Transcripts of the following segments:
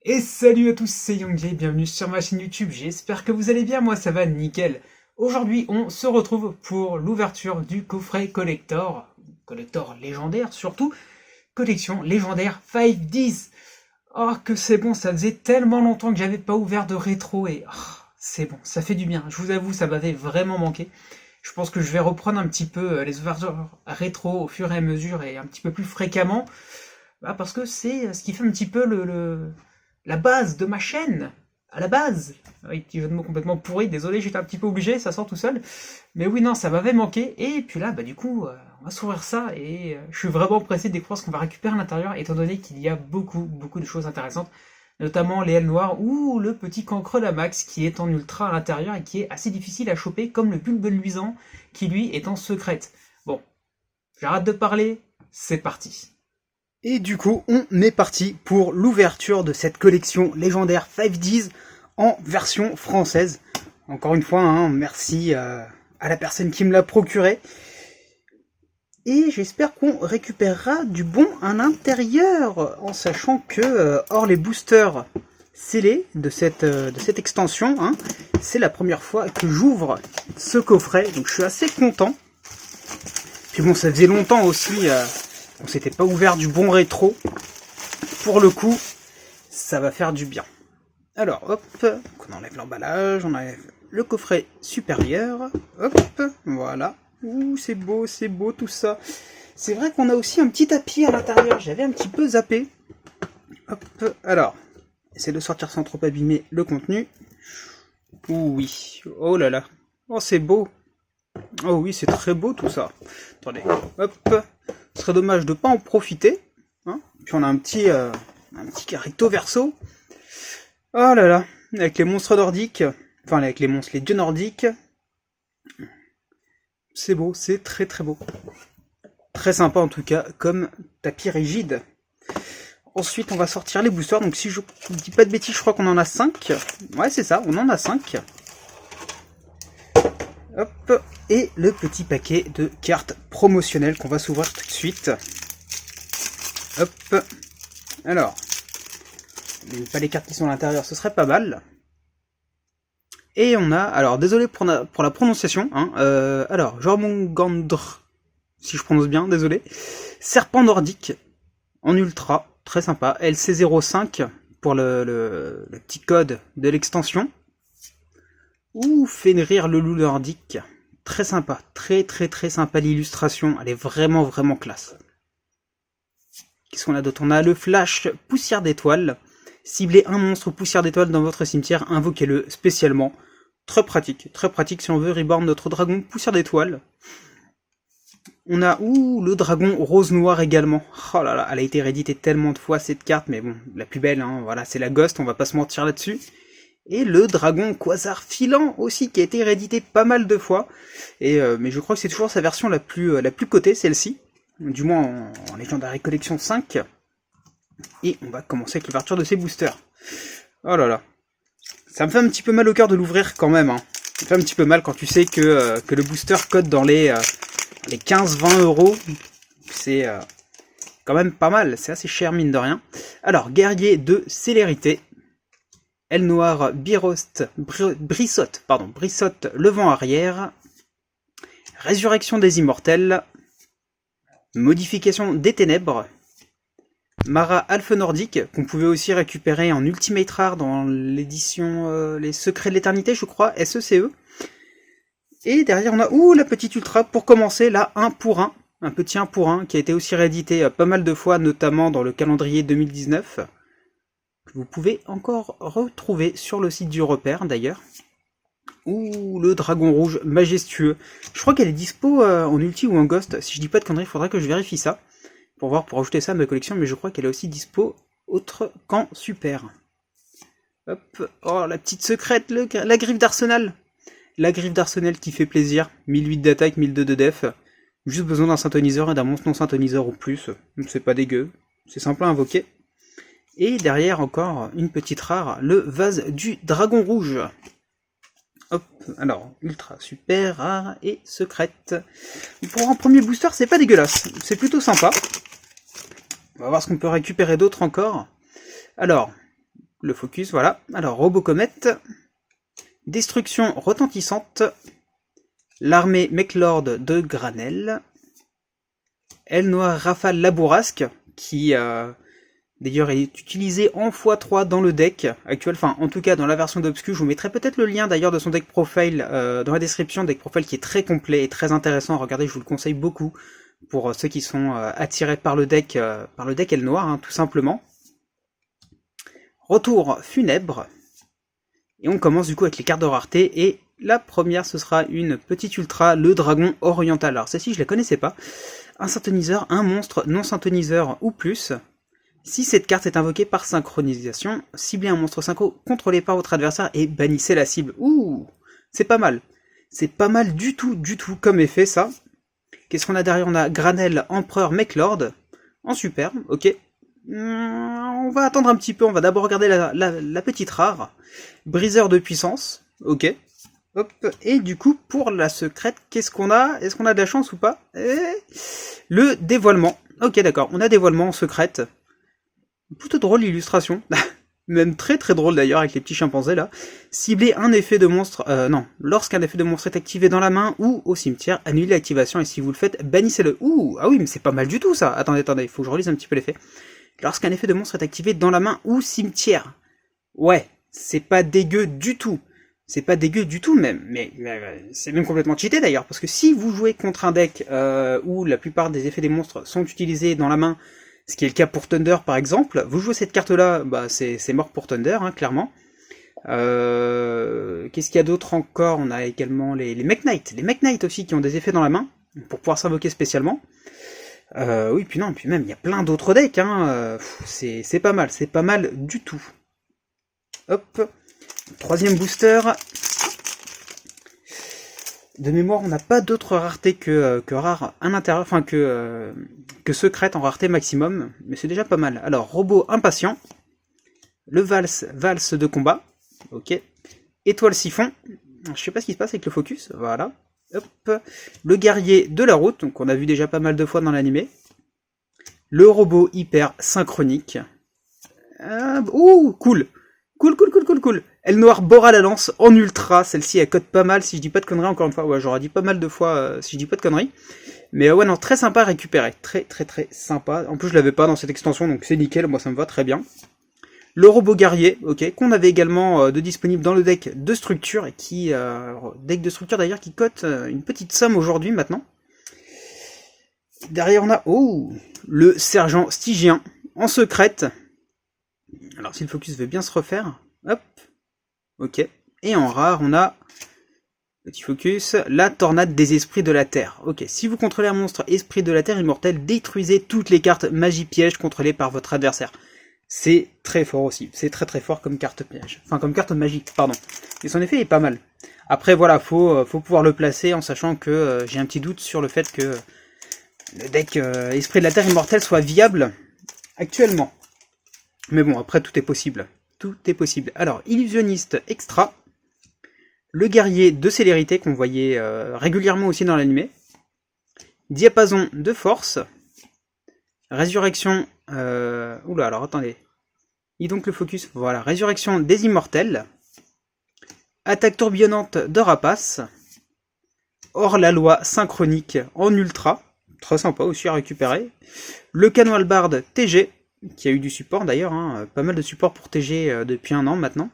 Et salut à tous, c'est YongJ, bienvenue sur ma chaîne YouTube, j'espère que vous allez bien, moi ça va nickel. Aujourd'hui on se retrouve pour l'ouverture du coffret collector légendaire surtout, collection légendaire 5Ds. Oh que c'est bon, ça faisait tellement longtemps que j'avais pas ouvert de rétro et c'est bon, ça fait du bien, je vous avoue ça m'avait vraiment manqué. Je pense que je vais reprendre un petit peu les ouvertures rétro au fur et à mesure et un petit peu plus fréquemment, parce que c'est ce qui fait un petit peu la base de ma chaîne, à la base. Oui, petit jeu de mots complètement pourri, désolé, j'étais un petit peu obligé, ça sort tout seul. Mais oui, non, ça m'avait manqué. Et puis là, du coup, on va s'ouvrir ça. Et je suis vraiment pressé de découvrir ce qu'on va récupérer à l'intérieur, étant donné qu'il y a beaucoup de choses intéressantes. Notamment les ailes noires ou le petit cancre Max qui est en ultra à l'intérieur et qui est assez difficile à choper, comme le bulbe luisant qui lui est en secrète. Bon, j'arrête de parler, c'est parti. Et du coup, on est parti pour l'ouverture de cette collection légendaire 5Ds en version française. Encore une fois, merci à la personne qui me l'a procuré. Et j'espère qu'on récupérera du bon à l'intérieur, en sachant que, hors les boosters scellés de cette extension, c'est la première fois que j'ouvre ce coffret, donc je suis assez content. Puis bon, ça faisait longtemps aussi... on s'était pas ouvert du bon rétro. Pour le coup, ça va faire du bien. Alors, hop, on enlève l'emballage, on enlève le coffret supérieur. Hop, voilà. Ouh, c'est beau tout ça. C'est vrai qu'on a aussi un petit tapis à l'intérieur. J'avais un petit peu zappé. Hop, alors, essayer de sortir sans trop abîmer le contenu. Ouh, oui. Oh là là. Oh, c'est beau. Oh oui, c'est très beau tout ça. Attendez, hop. Ce serait dommage de pas en profiter. Puis on a un petit recto verso. Oh là là, avec les monstres nordiques. Enfin, avec les dieux nordiques. C'est beau, c'est très beau. Très sympa en tout cas, comme tapis rigide. Ensuite, on va sortir les boosters. Donc si je dis pas de bêtises, je crois qu'on en a 5. Ouais, c'est ça, on en a 5. Hop, et le petit paquet de cartes promotionnelles qu'on va s'ouvrir tout de suite. Hop, alors, pas les cartes qui sont à l'intérieur, ce serait pas mal. Et on a, alors désolé pour la prononciation, alors, Jormungandr, si je prononce bien, désolé. Serpent nordique, en ultra, très sympa, LC05 pour le petit code de l'extension. Ouh, Fenrir le loup nordique. Très sympa, très sympa l'illustration, elle est vraiment classe. Qu'est-ce qu'on a d'autre? On a le flash poussière d'étoile. Ciblez un monstre poussière d'étoile dans votre cimetière, invoquez-le spécialement. Très pratique si on veut reborn notre dragon poussière d'étoile. On a le dragon rose noir également. Oh là là, elle a été rééditée tellement de fois cette carte, mais bon, la plus belle, voilà, c'est la Ghost, on va pas se mentir là-dessus. Et le dragon quasar filant aussi, qui a été réédité pas mal de fois. Et mais je crois que c'est toujours sa version la plus cotée, celle-ci. Du moins en Legendary Collection 5. Et on va commencer avec l'ouverture de ces boosters. Oh là là. Ça me fait un petit peu mal au cœur de l'ouvrir quand même. Ça me fait un petit peu mal quand tu sais que le booster cote dans les 15-20 euros. C'est quand même pas mal. C'est assez cher mine de rien. Alors, guerrier de célérité. Aile noire, Brissotte, le vent arrière. Résurrection des immortels. Modification des ténèbres. Mara Alphe Nordique, qu'on pouvait aussi récupérer en Ultimate Rare dans l'édition Les Secrets de l'Éternité, je crois, SECE. Et derrière, on a la petite Ultra, pour commencer, là, 1 pour 1. Un petit 1 pour 1, qui a été aussi réédité pas mal de fois, notamment dans le calendrier 2019. Que vous pouvez encore retrouver sur le site du repère, d'ailleurs. Le dragon rouge majestueux. Je crois qu'elle est dispo en ulti ou en ghost. Si je dis pas de conneries, il faudra que je vérifie ça. Pour ajouter ça à ma collection, mais je crois qu'elle est aussi dispo autre qu'en super. Hop, oh la petite secrète, la griffe d'Arsenal. La griffe d'Arsenal qui fait plaisir. 1008 d'attaque, 1002 de def. Juste besoin d'un synthoniseur et d'un monstre non synthoniseur ou plus. C'est pas dégueu. C'est simple à invoquer. Et derrière encore une petite rare, le vase du dragon rouge. Hop, alors, ultra, super, rare et secrète. Pour un premier booster, c'est pas dégueulasse. C'est plutôt sympa. On va voir ce qu'on peut récupérer d'autre encore. Alors, le focus, voilà. Alors, Robot Comète, Destruction retentissante, l'armée Mechlord de Granel, Aile Noire Rafale Labourasque, qui d'ailleurs est utilisé en x3 dans le deck actuel, enfin en tout cas dans la version d'Obscure. Je vous mettrai peut-être le lien d'ailleurs de son deck profile dans la description, deck profile qui est très complet et très intéressant. Regardez, je vous le conseille beaucoup pour ceux qui sont attirés par le deck Aile Noire, hein, tout simplement. Retour funèbre, et on commence du coup avec les cartes de rareté, et la première ce sera une petite ultra, le dragon oriental. Alors celle-ci je la connaissais pas. Un synthoniseur, un monstre non synthoniseur ou plus. Si cette carte est invoquée par synchronisation, ciblez un monstre synchro contrôlé par votre adversaire et bannissez la cible. Ouh, c'est pas mal. C'est pas mal du tout comme effet ça. Qu'est-ce qu'on a derrière? On a Granel, Empereur, Mechlord. En super, ok. On va attendre un petit peu, on va d'abord regarder la petite rare. Briseur de puissance, ok. Hop, et du coup, pour la secrète, qu'est-ce qu'on a? Est-ce qu'on a de la chance ou pas? Le dévoilement. Ok, d'accord, on a dévoilement en secrète. Plutôt drôle l'illustration. Même très drôle d'ailleurs, avec les petits chimpanzés là. Cibler un effet de monstre... lorsqu'un effet de monstre est activé dans la main ou au cimetière, annulez l'activation, et si vous le faites, bannissez-le. Ouh, ah oui, mais c'est pas mal du tout ça. Attendez, il faut que je relise un petit peu l'effet. Lorsqu'un effet de monstre est activé dans la main ou cimetière. Ouais, c'est pas dégueu du tout. C'est pas dégueu du tout même, mais c'est même complètement cheaté d'ailleurs, parce que si vous jouez contre un deck où la plupart des effets des monstres sont utilisés dans la main, ce qui est le cas pour Thunder par exemple, vous jouez cette carte-là, bah c'est mort pour Thunder, hein, clairement. Qu'est-ce qu'il y a d'autre encore? On a également les Mech Knight. Les Mech Knight aussi qui ont des effets dans la main, pour pouvoir s'invoquer spécialement. Oui, puis même, il y a plein d'autres decks, hein. C'est pas mal du tout. Hop, troisième booster. De mémoire, on n'a pas d'autres raretés que rare à l'intérieur, enfin que secrète en rareté maximum, mais c'est déjà pas mal. Alors, robot impatient, le valse de combat, ok, étoile siphon, je sais pas ce qui se passe avec le focus, voilà, hop, le guerrier de la route, donc on a vu déjà pas mal de fois dans l'animé, le robot hyper synchronique, ouh, cool. Aile Noire Bora la lance en ultra, celle-ci elle code pas mal si je dis pas de conneries encore une fois, ouais j'aurais dit pas mal de fois si je dis pas de conneries, mais ouais non, très sympa à récupérer, très sympa, en plus je l'avais pas dans cette extension donc c'est nickel, moi ça me va très bien. Le robot guerrier, ok, qu'on avait également de disponible dans le deck de structure, et qui, deck de structure d'ailleurs qui cote une petite somme aujourd'hui maintenant. Derrière on a, le sergent stygien en secrète. Alors si le focus veut bien se refaire, hop, ok. Et en rare, on a, petit focus, la tornade des esprits de la Terre. Ok, si vous contrôlez un monstre esprit de la Terre immortel, détruisez toutes les cartes magie piège contrôlées par votre adversaire. C'est très fort aussi, c'est très fort comme carte piège. Enfin, comme carte magique, pardon. Et son effet est pas mal. Après, voilà, faut pouvoir le placer en sachant que j'ai un petit doute sur le fait que le deck esprit de la Terre immortel soit viable actuellement. Mais bon, après, tout est possible. Tout est possible. Alors, illusionniste extra. Le guerrier de célérité qu'on voyait régulièrement aussi dans l'animé. Diapason de force. Résurrection... Oula, alors attendez. Et donc le focus. Voilà, résurrection des immortels. Attaque tourbillonnante de rapace. Hors la loi synchronique en ultra. Très sympa aussi à récupérer. Le canon hallebarde TG. Qui a eu du support d'ailleurs, hein, pas mal de support pour TG depuis 1 an maintenant.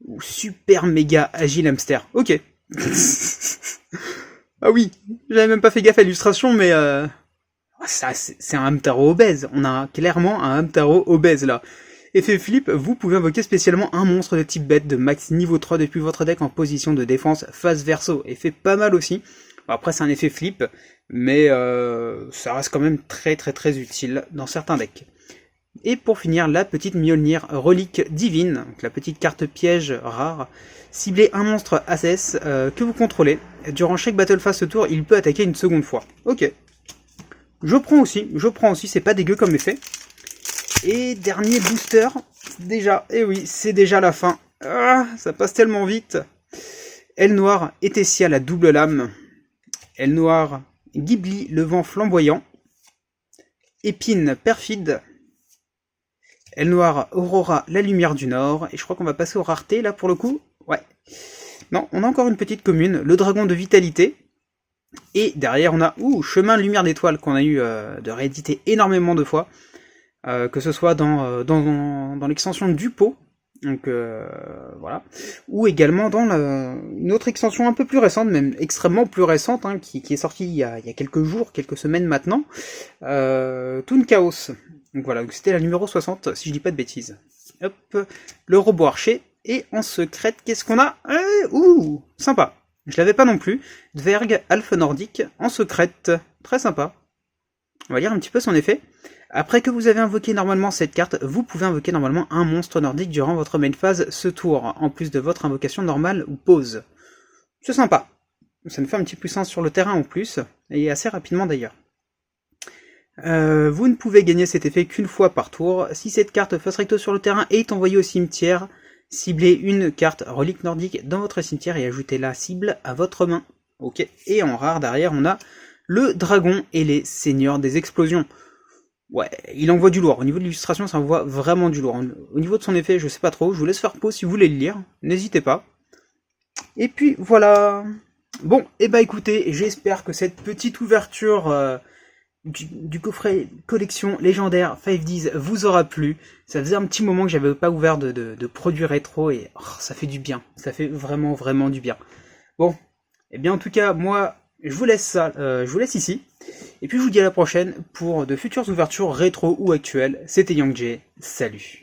Ou super méga agile hamster, ok. Ah oui, j'avais même pas fait gaffe à l'illustration, mais ça c'est un Hamtaro obèse, on a clairement un Hamtaro obèse là. Effet flip, vous pouvez invoquer spécialement un monstre de type bête de max niveau 3 depuis votre deck en position de défense face verso, effet pas mal aussi. Bon, après c'est un effet flip, mais ça reste quand même très utile dans certains decks. Et pour finir, la petite Mjolnir relique divine, donc la petite carte piège rare. Ciblez un monstre ACS que vous contrôlez. Durant chaque battle phase ce tour, il peut attaquer une seconde fois. Ok. Je prends aussi, c'est pas dégueu comme effet. Et dernier booster, déjà, et oui, c'est déjà la fin. Ah, ça passe tellement vite. Aile Noire Etesia la double lame. Aile Noire Ghibli le vent flamboyant. Épine perfide. Aile noire, Aurora, la lumière du Nord. Et je crois qu'on va passer aux raretés, là, pour le coup. Ouais. Non, on a encore une petite commune, le dragon de vitalité. Et derrière, on a chemin lumière d'étoile qu'on a eu de rééditer énormément de fois. Que ce soit dans l'extension du pot. Donc voilà. Ou également dans une autre extension un peu plus récente, même extrêmement plus récente, hein, qui est sortie il y a quelques jours, quelques semaines maintenant. Toon Chaos. Donc voilà, c'était la numéro 60, si je dis pas de bêtises. Hop, le robot archer. Et en secrète, qu'est-ce qu'on a? Sympa. Je l'avais pas non plus. Dverg, Alphe nordique, en secrète. Très sympa. On va lire un petit peu son effet. Après que vous avez invoqué normalement cette carte, vous pouvez invoquer normalement un monstre nordique durant votre main phase ce tour, en plus de votre invocation normale ou pause. C'est sympa. Ça nous fait un petit puissance sur le terrain en plus, et assez rapidement d'ailleurs. Vous ne pouvez gagner cet effet qu'une fois par tour. Si cette carte face recto sur le terrain est envoyée au cimetière, ciblez une carte relique nordique dans votre cimetière et ajoutez la cible à votre main. Ok. Et en rare derrière on a le dragon et les seigneurs des explosions. Ouais, il envoie du lourd. Au niveau de l'illustration, ça envoie vraiment du lourd. Au niveau de son effet, je sais pas trop. Je vous laisse faire pause si vous voulez le lire. N'hésitez pas. Et puis voilà. Bon, et bah écoutez, j'espère que cette petite ouverture du coffret collection légendaire 5Ds vous aura plu. Ça faisait un petit moment que j'avais pas ouvert de produits rétro et ça fait du bien. Ça fait vraiment, vraiment du bien. Bon, et bien en tout cas, moi, je vous laisse ici. Et puis je vous dis à la prochaine pour de futures ouvertures rétro ou actuelles. C'était Yang J. Salut.